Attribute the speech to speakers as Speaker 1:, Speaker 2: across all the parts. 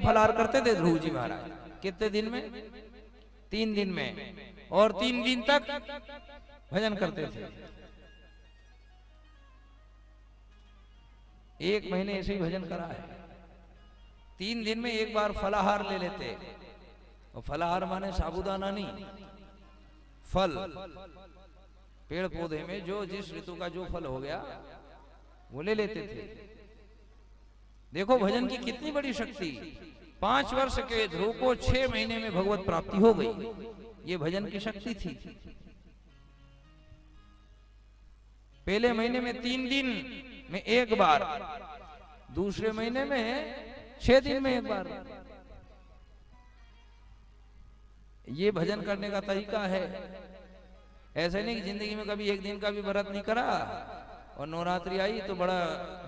Speaker 1: फलाहार करते थे ध्रुव जी महाराज। कितने दिन में? 3 दिन में, और 3 दिन तक भजन करते थे। 1 महीने ऐसे ही भजन करा है। 3 दिन में एक बार फलाहार ले लेते, और फलाहार माने साबूदाना नहीं, फल। पेड़ पौधे में जो जिस ऋतु का जो फल हो गया वो ले लेते थे। देखो भजन की कितनी बड़ी शक्ति। 5 वर्ष के ध्रुव को 6 महीने में भगवत प्राप्ति हो गई। ये भजन की शक्ति थी। पहले महीने में 3 दिन में एक बार, दूसरे महीने में 6 दिन में एक बार। ये भजन करने का तरीका है। ऐसे नहीं कि जिंदगी में कभी एक दिन का भी व्रत नहीं करा, और नवरात्रि आई तो बड़ा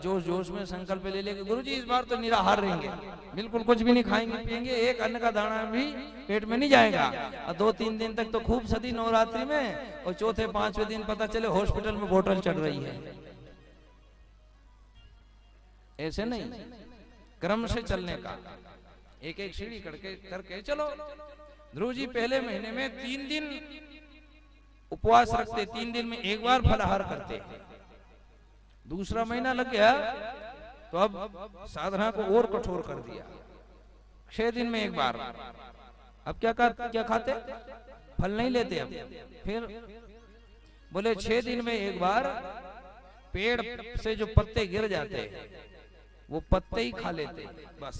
Speaker 1: जोश जोश में संकल्प ले लेके गुरुजी इस बार तो निराहार रहेंगे, बिल्कुल कुछ भी नहीं खाएंगे पिएंगे, एक अन्न का दाना भी पेट में नहीं जाएगा। और 2-3 दिन तक तो खूब सदी नवरात्रि में, और चौथे 5वें दिन पता चले हॉस्पिटल में बोतल चढ़ रही है। ऐसे नहीं, क्रम से चलने का, एक एक सीढ़ी करके चलो। ध्रुव जी पहले महीने में 3 दिन उपवास रखते, 3 दिन में एक बार फलाहार करते। दूसरा महीना लग गया तो अब साधना को और कठोर कर दिया, 6 दिन में एक बार। अब क्या खाते? फल नहीं लेते। अब फिर बोले 6 दिन में एक बार पेड़ से जो पत्ते गिर जाते वो पत्ते ही खा लेते, बस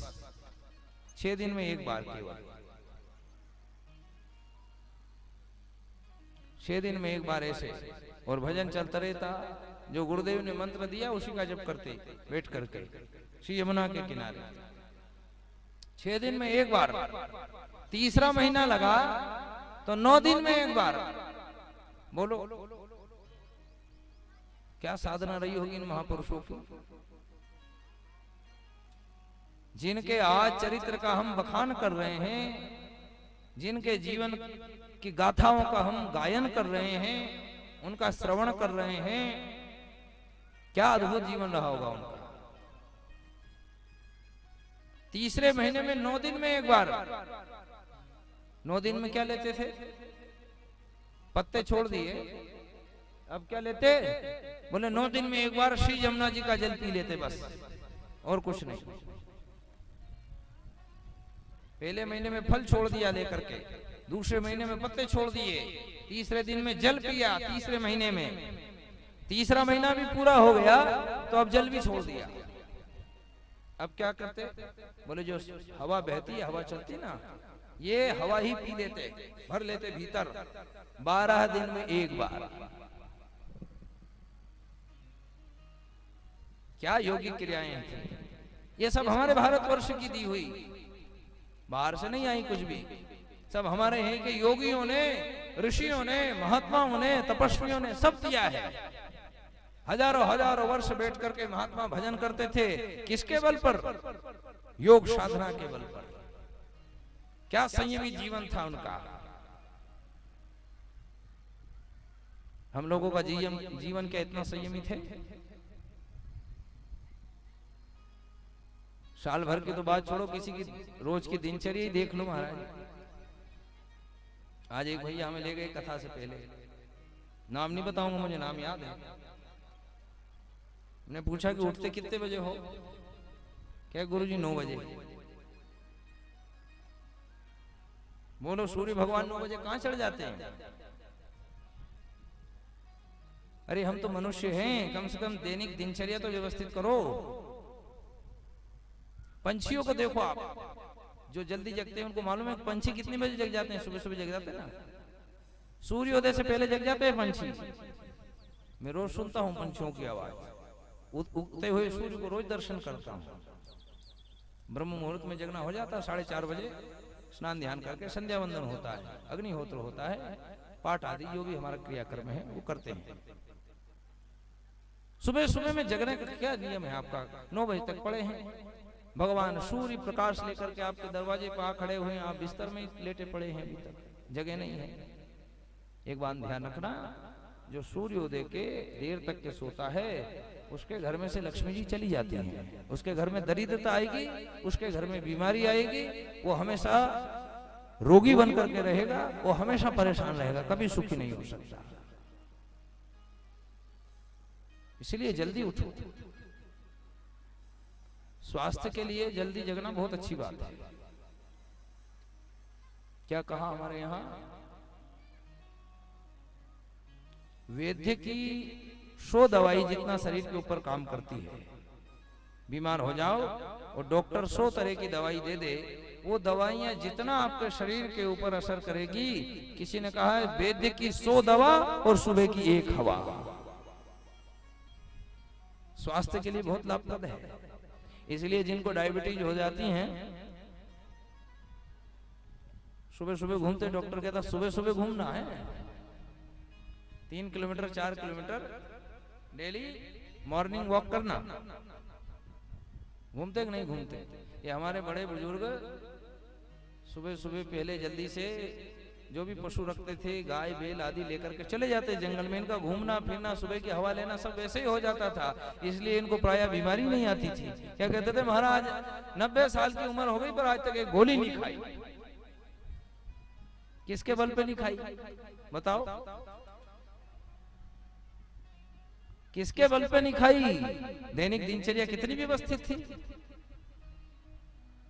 Speaker 1: 6 दिन में एक बार केवल। 6 दिन में एक बार ऐसे, और भजन चलता रहता। जो गुरुदेव ने मंत्र दिया उसी का जप करते बैठ करके श्री यमुना के किनारे। 6 दिन में एक बार। तीसरा महीना लगा तो 9 दिन में एक बार। बोलो क्या साधना रही होगी इन महापुरुषों की, जिनके आज चरित्र का हम बखान कर रहे हैं, जिनके जीवन की गाथाओं का हम गायन कर रहे हैं, उनका श्रवण कर रहे हैं। क्या अद्भुत जीवन रहा होगा उनका। तीसरे महीने में 9 दिन में एक बार। 9 दिन में क्या लेते थे? पत्ते छोड़ दिए, अब क्या लेते? बोले 9 दिन में एक बार श्री यमुना जी का जल पी लेते, बस और कुछ नहीं। पहले महीने में फल छोड़ दिया लेकर के, दूसरे महीने में पत्ते छोड़ दिए, तीसरे दिन में जल पिया। तीसरे महीने में, तीसरा महीना भी पूरा हो गया तो अब जल भी छोड़ दिया। अब क्या करते? बोले जो हवा बहती है, हवा चलती ना, ये हवा ही पी लेते, भर लेते भीतर 12 दिन में एक बार। क्या योगिक क्रियाएं थी। ये सब हमारे भारतवर्ष की दी हुई, बाहर से नहीं आई कुछ भी। सब हमारे हैं कि योगियों ने, ऋषियों ने, महात्माओं ने, तपस्वियों ने सब दिया है। हजारों हजारों वर्ष बैठ करके महात्मा भजन करते थे। किसके बल पर? योग साधना के बल पर। क्या संयमी जीवन था उनका। हम लोगों का जीवन क्या इतना संयमी थे? साल भर की तो बात छोड़ो, किसी की रोज की दिनचर्या ही देख लो महाराज। आज एक भैया हमें ले गए कथा से पहले, नाम नहीं बताऊंगा, मुझे नाम याद है। मैंने पूछा कि उठते कितने बजे हो? क्या गुरुजी 9 बजे। बोलो सूर्य भगवान 9 बजे कहां चढ़ जाते हैं? अरे हम तो मनुष्य हैं, कम से कम दैनिक दिनचर्या तो व्यवस्थित करो। पंछियों को देखो आप, जो जल्दी जगते हैं उनको मालूम है पंछी कितने बजे जग जाते हैं? सुबह सुबह जग जाते हैं ना, सूर्योदय से पहले जग जाते हैं पंछी। मैं रोज सुनता हूँ पंछियों की आवाज, उगते हुए सूर्य को रोज दर्शन करता हूँ। ब्रह्म मुहूर्त में जगना हो जाता है, 4:30 बजे स्नान ध्यान करके संध्या वंदन होता है, अग्निहोत्र होता है, पाठ आदि जो भी हमारा क्रियाक्रम है वो करते हैं। सुबह सुबह में जगने का क्या नियम है आपका? 9 बजे तक पड़े हैं। भगवान सूर्य प्रकाश लेकर के आपके दरवाजे पर आ खड़े हुए हैं, आप बिस्तर में लेटे पड़े हैं, अभी तक जगे नहीं है। एक बात ध्यान रखना, जो सूर्योदय के देर तक के सोता है उसके घर में से लक्ष्मी जी चली जाती हैं, उसके घर में दरिद्रता आएगी, उसके घर में बीमारी आएगी, वो हमेशा रोगी बन करके रहेगा, वो हमेशा परेशान रहेगा, कभी सुखी नहीं हो सकता। इसलिए जल्दी उठो। स्वास्थ्य के लिए जल्दी जगना बहुत अच्छी बात है। क्या कहा हमारे यहाँ, वैद्य की 100 दवाई जितना शरीर के ऊपर काम करती है। बीमार हो जाओ और डॉक्टर 100 तरह की दवाई दे दे, वो दवाइयां जितना आपके शरीर के ऊपर असर करेगी, किसी ने कहा है वैद्य की 100 दवा और सुबह की 1 हवा। स्वास्थ्य के लिए बहुत लाभप्रद है। इसलिए जिनको डायबिटीज हो जाती हैं, सुबह सुबह घूमते, डॉक्टर कहता सुबह सुबह घूमना है, 3 kilometre 4 kilometre daily morning walk करना। घूमते कि नहीं घूमते? ये हमारे बड़े बुजुर्ग सुबह सुबह पहले जल्दी से जो भी पशु रखते थे, गाय बैल आदि लेकर के चले जाते जंगल में। इनका घूमना फिरना, सुबह की हवा लेना सब वैसे ही हो जाता था, इसलिए इनको प्रायः बीमारी नहीं आती थी। क्या कहते थे, महाराज 90 साल की उम्र हो गई पर आज तक एक गोली नहीं खाई। किसके बल पे नहीं खाई बताओ? किसके बल पे नहीं खाई? दैनिक दिनचर्या कितनी व्यवस्थित थी।